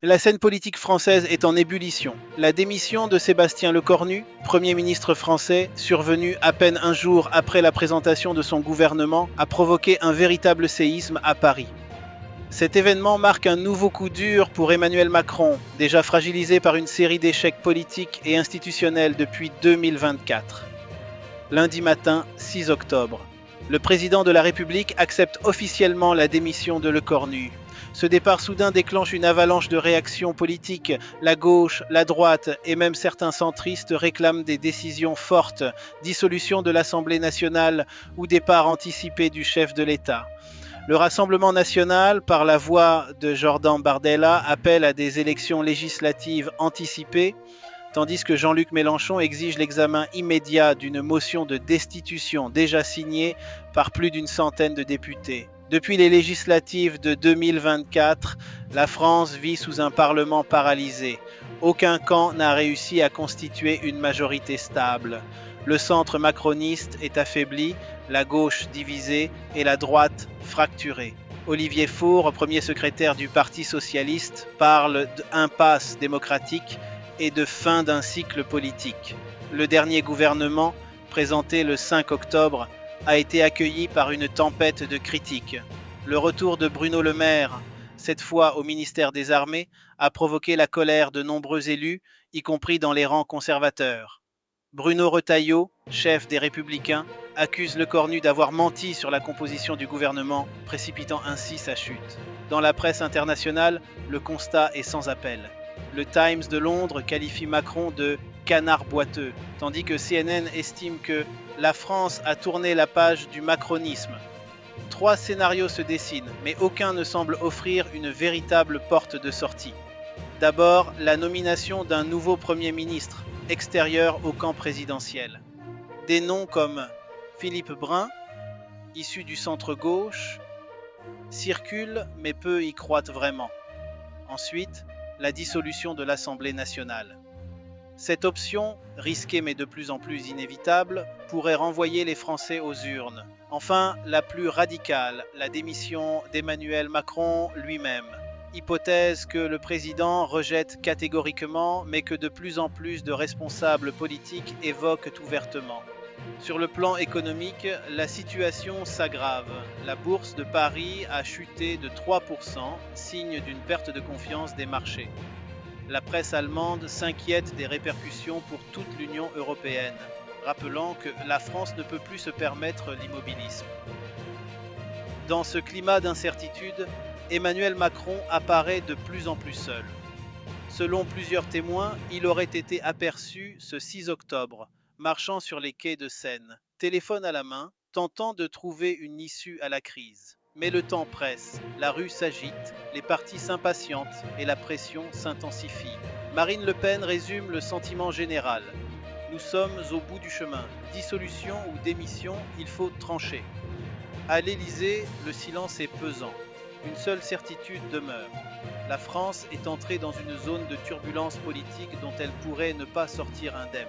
La scène politique française est en ébullition. La démission de Sébastien Lecornu, Premier ministre français, survenue à peine un jour après la présentation de son gouvernement, a provoqué un véritable séisme à Paris. Cet événement marque un nouveau coup dur pour Emmanuel Macron, déjà fragilisé par une série d'échecs politiques et institutionnels depuis 2024. Lundi matin, 6 octobre. Le président de la République accepte officiellement la démission de Lecornu. Ce départ soudain déclenche une avalanche de réactions politiques. La gauche, la droite et même certains centristes réclament des décisions fortes, dissolution de l'Assemblée nationale ou départ anticipé du chef de l'État. Le Rassemblement national, par la voix de Jordan Bardella, appelle à des élections législatives anticipées, tandis que Jean-Luc Mélenchon exige l'examen immédiat d'une motion de destitution déjà signée par plus d'une centaine de députés. Depuis les législatives de 2024, la France vit sous un Parlement paralysé. Aucun camp n'a réussi à constituer une majorité stable. Le centre macroniste est affaibli, la gauche divisée et la droite fracturée. Olivier Faure, premier secrétaire du Parti socialiste, parle d'impasse démocratique et de fin d'un cycle politique. Le dernier gouvernement, présenté le 5 octobre, a été accueilli par une tempête de critiques. Le retour de Bruno Le Maire, cette fois au ministère des Armées, a provoqué la colère de nombreux élus, y compris dans les rangs conservateurs. Bruno Retailleau, chef des Républicains, accuse Lecornu d'avoir menti sur la composition du gouvernement, précipitant ainsi sa chute. Dans la presse internationale, le constat est sans appel. Le Times de Londres qualifie Macron de « canard boiteux », tandis que CNN estime que la France a tourné la page du macronisme. 3 scénarios se dessinent, mais aucun ne semble offrir une véritable porte de sortie. D'abord, la nomination d'un nouveau Premier ministre, extérieur au camp présidentiel. Des noms comme Philippe Brun, issu du centre-gauche, circulent, mais peu y croient vraiment. Ensuite, la dissolution de l'Assemblée nationale. Cette option, risquée mais de plus en plus inévitable, pourrait renvoyer les Français aux urnes. Enfin, la plus radicale, la démission d'Emmanuel Macron lui-même. Hypothèse que le président rejette catégoriquement, mais que de plus en plus de responsables politiques évoquent ouvertement. Sur le plan économique, la situation s'aggrave. La bourse de Paris a chuté de 3%, signe d'une perte de confiance des marchés. La presse allemande s'inquiète des répercussions pour toute l'Union européenne, rappelant que la France ne peut plus se permettre l'immobilisme. Dans ce climat d'incertitude, Emmanuel Macron apparaît de plus en plus seul. Selon plusieurs témoins, il aurait été aperçu ce 6 octobre, marchant sur les quais de Seine, téléphone à la main, tentant de trouver une issue à la crise. Mais le temps presse, la rue s'agite, les partis s'impatientent et la pression s'intensifie. Marine Le Pen résume le sentiment général. Nous sommes au bout du chemin. Dissolution ou démission, il faut trancher. À l'Élysée, le silence est pesant. Une seule certitude demeure. La France est entrée dans une zone de turbulence politique dont elle pourrait ne pas sortir indemne.